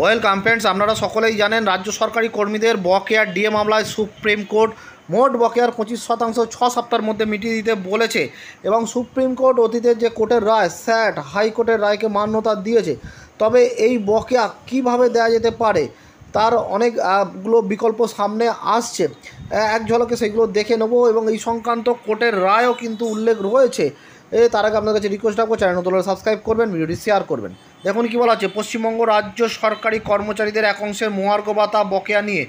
Welcome friends, আপনারা সকলেই জানেন রাজ্য সরকারি কর্মীদের বকেয়া ডিএ মামলায় সুপ্রিম কোর্ট মোট বকেয়ার 25% 6 সপ্তাহের মধ্যে মিটিয়ে দিতে বলেছে এবং সুপ্রিম কোর্ট অতীতের যে কোর্টের রায় স্যাট হাইকোর্টের রায়কে মান্যতা দিয়েছে। তবে এই বকেয়া কিভাবে দেওয়া যেতে পারে তার অনেকগুলো বিকল্প সামনে আসছে। এক ঝলকে সেগুলো দেখে নেব এবং এই সংক্রান্ত কোর্টের রায়ও কিন্তু উল্লেখ রয়েছে। তার আগে আপনার কাছে রিকোয়েস্ট রাখবো, চ্যানেল নতুন হলে সাবস্ক্রাইব করবেন, ভিডিওটি শেয়ার করবেন। দেখুন কী বলা আছে, পশ্চিমবঙ্গ রাজ্য সরকারি কর্মচারীদের এক অংশের মহার্ঘ ভাতা বকেয়া নিয়ে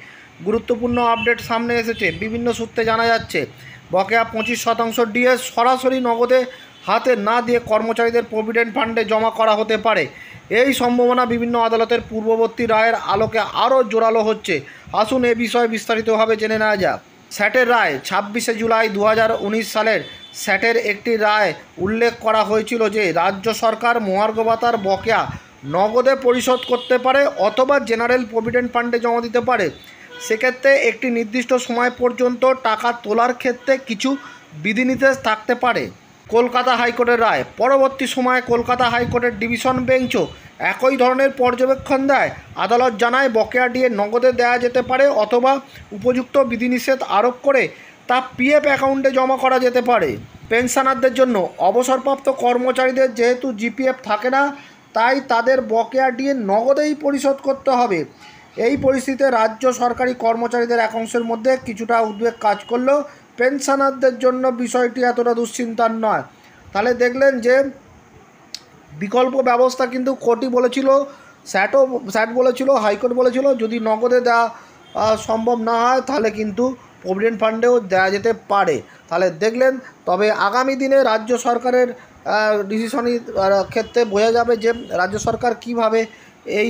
গুরুত্বপূর্ণ আপডেট সামনে এসেছে। বিভিন্ন সূত্রে জানা যাচ্ছে বকেয়া 25% ডিএ সরাসরি নগদে হাতে না দিয়ে কর্মচারীদের প্রভিডেন্ট ফান্ডে জমা করা হতে পারে। এই সম্ভাবনা বিভিন্ন আদালতের পূর্ববর্তী রায়ের আলোকে আরও জোরালো হচ্ছে। আসুন এ বিষয়ে বিস্তারিতভাবে জেনে নেওয়া যাক। স্যাটের রায় 26শে জুলাই 2019 সালের স্যাটের একটি রায় উল্লেখ করা হয়েছিল যে রাজ্য সরকার মহার্ঘ ভাতার বকেয়া নগদে পরিশোধ করতে পারে অথবা জেনারেল প্রভিডেন্ট ফান্ডে জমা দিতে পারে। সেক্ষেত্রে একটি নির্দিষ্ট সময় পর্যন্ত টাকা তোলার ক্ষেত্রে কিছু বিধিনিষেধ থাকতে পারে। কলকাতা হাইকোর্টের রায় পরবর্তী সময়ে কলকাতা হাইকোর্টের ডিভিশন বেঞ্চও একই ধরনের পর্যবেক্ষণ দেয়। আদালত জানায় বকেয়া ডিএ নগদে দেওয়া যেতে পারে অথবা উপযুক্ত বিধিনিষেধ আরোপ করে তা পিএফ অ্যাকাউন্টে জমা করা যেতে পারে। পেনশনারদের জন্য অবসরপ্রাপ্ত কর্মচারীদের যেহেতু জিপিএফ থাকে না, তাই তাদের বকেয়া ডিএ নগদেই পরিশোধ করতে হবে। এই পরিস্থিতিতে রাজ্য সরকারি কর্মচারীদের এক অংশের মধ্যে কিছুটা উদ্বেগ কাজ করলেও পেনশনারদের জন্য বিষয়টি এতটা দুশ্চিন্তার নয়। তাহলে দেখলেন যে বিকল্প ব্যবস্থা কিন্তু কোর্টই বলেছিল, স্যাট বলেছিল, হাইকোর্ট বলেছিল যদি নগদে দেওয়া সম্ভব না হয় তাহলে কিন্তু প্রভিডেন্ট ফান্ডেও দেওয়া যেতে পারে। তাহলে দেখলেন, তবে আগামী দিনে রাজ্য সরকারের ডিসিশনের ক্ষেত্রে বোঝা যাবে যে রাজ্য সরকার কিভাবে এই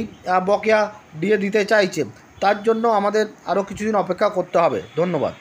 বকেয়া দিয়ে দিতে চাইছে। তার জন্য আমাদের আরও কিছুদিন অপেক্ষা করতে হবে। ধন্যবাদ।